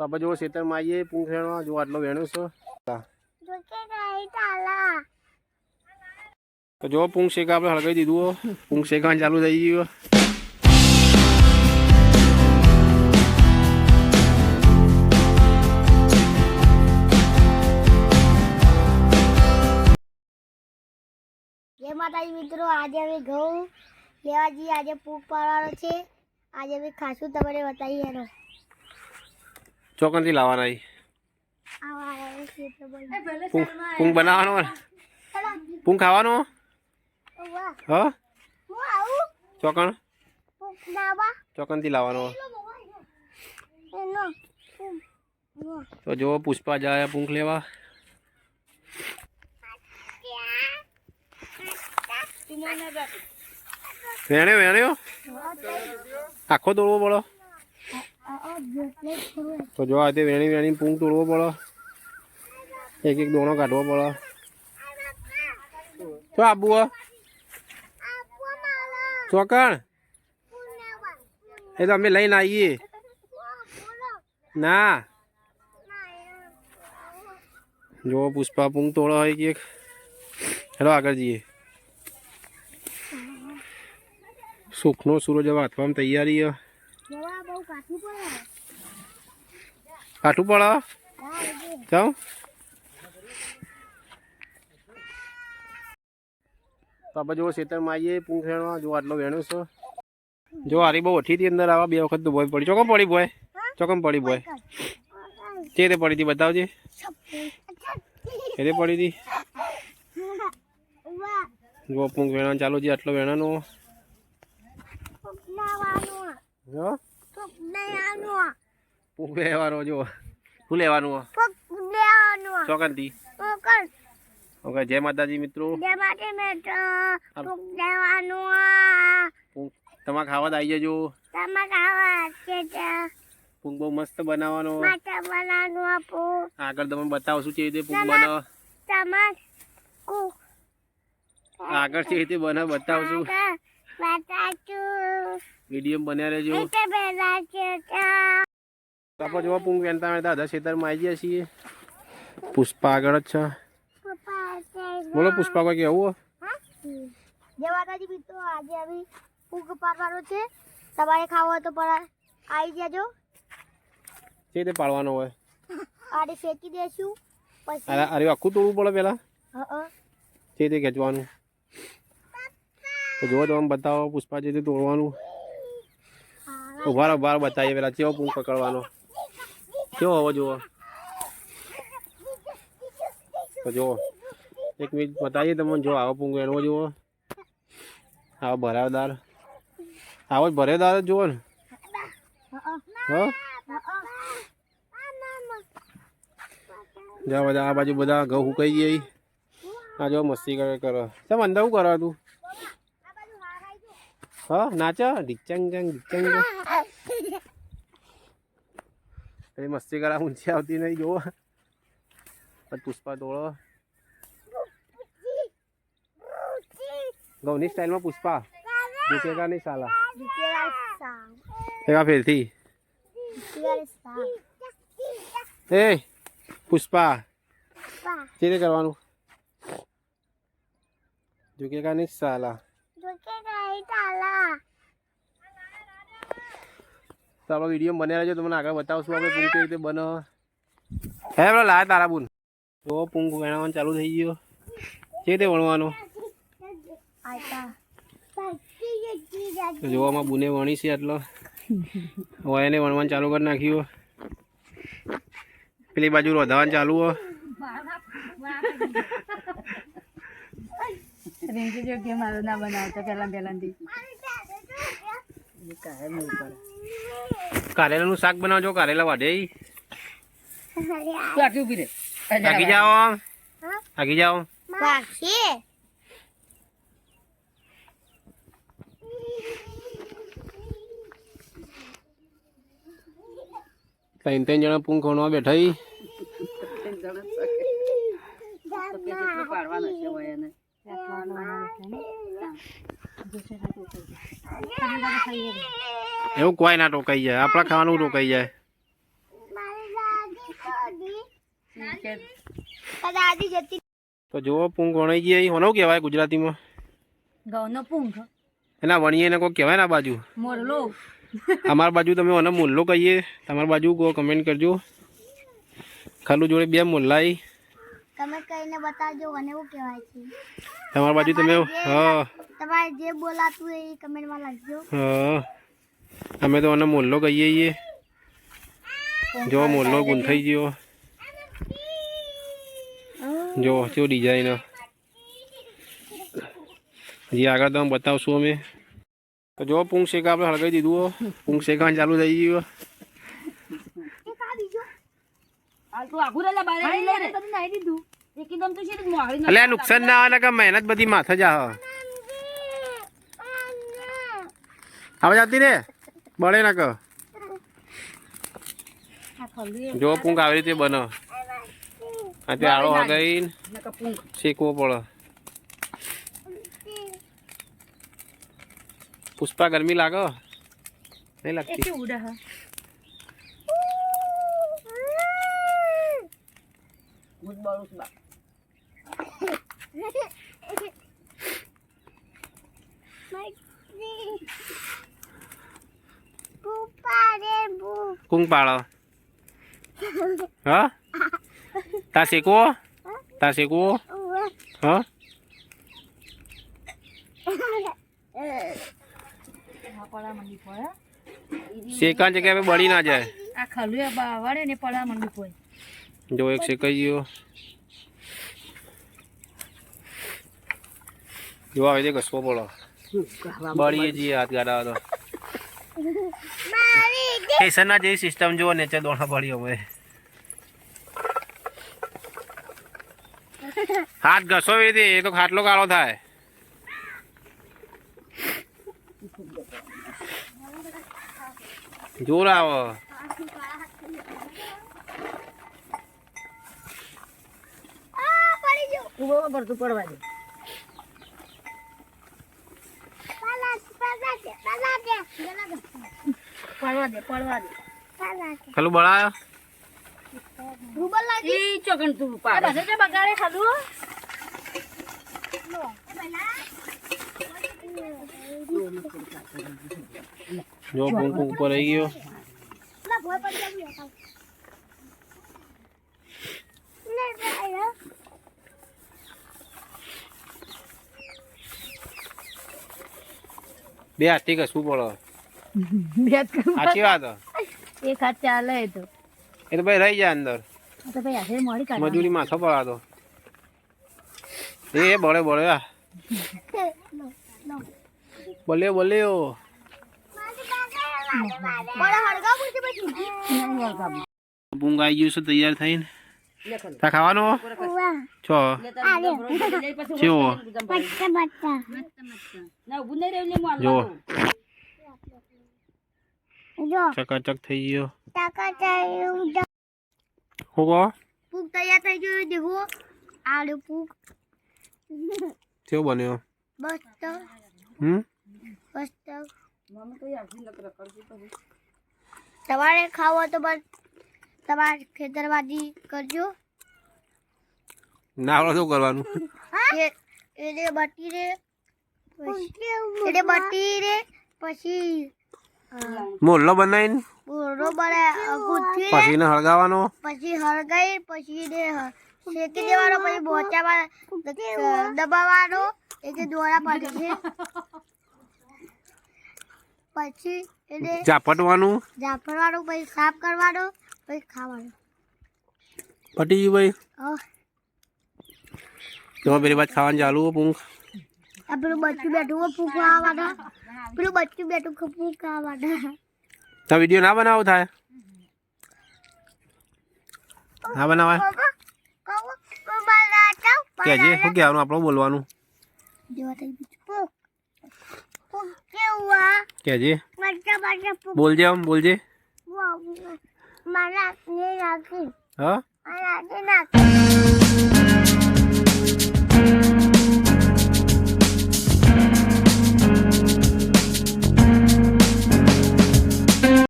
તો આપણે જો ખેતરમાં આવીએ પૂંખ વેણવા જો આટલો વેણ્યો છે તો જો પૂંખ શેકા આપણે હળગાવી દીધું પૂંખ શેકાવાનું ચાલુ થઈ ગયું જય માતાજી મિત્રો, આજે અમે ઘઉં લેવા જઈએ. આજે પૂંખ પાડવાનો છે. આજે અમે ખાસું તમને બતાવીએ. એનો ચોકનથી લાવવાના પૂંખ બનાવવાનો પૂંખ ખાવાનો હા ચોકણ ચોકનથી લાવવાનો તો જો પુષ્પા જાય પૂંખ લેવા વેણ્યો વેણ્યો આખો તોડવો પડો તો જો આ તે વેણી વેણી પૂંખ તોડવો પડો એક એક દોણો કાઢવો પડો શું આપવું ચોકણ એ તો અમે લઈને આવીએ ના જો પુષ્પા પૂંખ તોડો હોય કે હેલો આગળ જઈએ સુખનો સૂરજ હવે હાથવામાં તૈયારી કાઠું પડે જાઉં તો આપણે જો ખેતરમાં આવીએ પૂંખ વેણવા જો આટલો વેણ્યો છે જો હારી બહુ ઓઠીથી અંદર આવા 2 વખત તો ભોય પડી ચોકમ પડી ભોય ચોકમ પડી ભોય તે પડી હતી બતાવજે એ પડી હતી જો પૂંખ વેણવાનું ચાલુ છે આટલો વેણાનો પૂંખ લેવાનો જો શું લેવાનું ચોકનથી ઓકે જય માતાજી મિત્રો તમારે ખાવા આવી જજો પૂંખ બહુ મસ્ત બનાવવાનો આગળ તમે બતાવશું છે રીતે પૂંખ બનાવો આગળ છે રીતે બનાવ બતાવશું વિડીયો બન્યા રહેજો આપણે જો પૂંખ વેણતા વેણતા અધા ખેતરમાં આવી ગયા છીએ પુષ્પા આગળ જ છે બોલો પુષ્પા કોઈ કેવું જય માતાજી મિત્રો, આજે અમે પૂંખ પાડવાનો છે. તમારે ખાવો હોય તો પણ આવી જજો. જે રીતે પાડવાનો હોય આને શેકી દેશું પછી અરે આખું તોડવું પડે પેલા હા જે રીતે ખેંચવાનું તો જો તમે બતાવો પુષ્પા જે રીતે તોડવાનું ઉભા બતાવીએ પેલા કેવો પૂંખ પકડવાનો કેવો હોવો જુઓ તો જુઓ 1 મિનિટ બતાવીએ તમને જો આવો પૂંખ વેણવો જુઓ આવો ભરાવદાર આવો જ ભરેદાર જ જુઓ ને હા જા બધા આ બાજુ બધા ઘઉં સુકાઈ જાય આ જો મસ્તી કરો કેમ અંદર શું કરો તું હા નાચો ઢીચંગ ઢીચંગ એ મસ્તી કરા ઊંચી આવતી નહીં જુઓ પુષ્પા તોડો ઘઉંની સ્ટાઇલમાં પુષ્પા દુકેગા નહીં સાલા એવા ફેરથી એ પુષ્પા કેવી કરવાનું ઝુકેગા નહીં સાલા તો આપણે વિડીયો બન્યા રહેજો તમને આગળ બતાવશું આપણે પૂંખ કેવી રીતે બને હે પેલો લાયા તારા બુન તો પૂંખ વેણવાનું ચાલુ થઈ ગયો કેવી રીતે વણવાનું જોવામાં બુને વણી છે આટલો હવે એને વણવાનું ચાલુ કરી નાખ્યું પેલી બાજુ રોધાવાનું ચાલુ હો કારેલાનું શાક બનાવજો કારેલા વાઢે આગી જાઓ ત્રણ જણા પૂંખ વણવા બેઠા એવું કોઈ ના ટોકાઈ જાય આપણા ખાવાનું ટોકાઈ જાય દાદી જતી તો જુઓ પૂંગ વણાઈ ગઈ હોનો કહેવાય ગુજરાતીમાં ઘઉંનો પૂંખ એના વણીએ એને કોઈ કહેવાય ને આ બાજુ મોરલો અમારી બાજુ તમે ઓને મુલ્લો કહીએ તમારી બાજુ કોઈ કમેન્ટ કરજો ખાલું જોડે બે મુલ્લાઈ તમે કહીને બતાવજો અને એવું કહેવાય છે તમારી બાજુ તમે હા તમારે જે બોલાતું હોય એ કમેન્ટમાં લખજો હા અમે તો ઓને મુલ્લો કહીએ છીએ જો મુલ્લો ગૂંથાઈ ગયો જો કેવો ડિઝાઇન હજી આગળ તમે બતાવશું અમે તો જો પૂંગ શેક આપણે હળગાવી દીધું પૂંગ શેકવાનું ચાલુ થઈ ગયું હાલ તું આઘું રે બારે લઈ લે કદી નાઈ દીધું એકદમ તો છે મોહળી એટલે આ નુકસાન ના આવે ને કે મહેનત બધી માથે જ આવે હવે જતી રે બળે ના કર આ ખલ્લી જો પૂંગ આવી રીતે બને આ તે આળો હળગાવીને નકા પૂંખ શેકવો પડે પુષ્પા ગરમી લાગે નહીં લાગતી કે ઉડા હા ગુડ બોલુસ બા કુંગ પાડો હા તા શેકવો હા પડા મંડી પડે શેકાન જગ્યાએ બળી ના જાય આ ખલ્યું બાવાડે ને પડા મંડી પડે જો એક શેકાઈ ગયો જો આવી રીતે ઘસવો પડો બળીએ જઈએ હાથ ગાડા તો કેસરના જેવી સિસ્ટમ જુઓ નીચે દોડા પડી અમે હાથ ઘસો એવી રીતે એ તો ખાટલો કાળો થાય જોર આવો ઉભો કરતું પડવા દે પડવા દે ખાલું બળાયો ઈ ચોકન તું પાડે બધે જે બગાડે ખાધું જો પૂંગ ઉપર આવી ગયો બે હાથથી ઘસવું પડે સાચી વાત એક હાથ ચાલે તો એ તો ભાઈ રહી જાય અંદર તો ભાઈ આજે મળી કાઢ મજૂરી માથો પડાતો એ બળે બળે આ બોલ્યો પૂંગ આવી ગયું છે તૈયાર થઈને તા ખાવાનો છો કેવો જો ચકાચક થઈ ગયો હું કહો પૂગ તૈયાર થઈ ગયું દેખો આડું પૂગ કેવો બન્યો બસ તો બસ તો તમારે ખાવો તો બસ તમારે ખેતરબાજી કરજો ના આવડે શું કરવાનું એને બટી રે પછી મોલ્લો બનાવીને બોરો ગુથી પછી એને હળગાવાનો પછી હળગાઈ પછી એને શેકી દેવાનો પછી બોચામાં દબાવવાનો એટલે દોરા પડે છે પછી એને ઝાપટવાનું જાફરવાનું પછી સાફ કરવાનો પછી ખાવાનું પટી ગયું ભાઈ તો પેલી બાદ ખાવાનું ચાલુ પૂંખ આ પેલું બચ્ચું બેઠું ફૂક ખાવાના પેલું બચ્ચું બેઠું ફૂક ખાવાના તો વિડીયો ના બનાવો થાય ના બનાવાય કેજે શું કહેવાનું આપણું બોલવાનું કેજે બોલજે આમ બોલજે મારા હા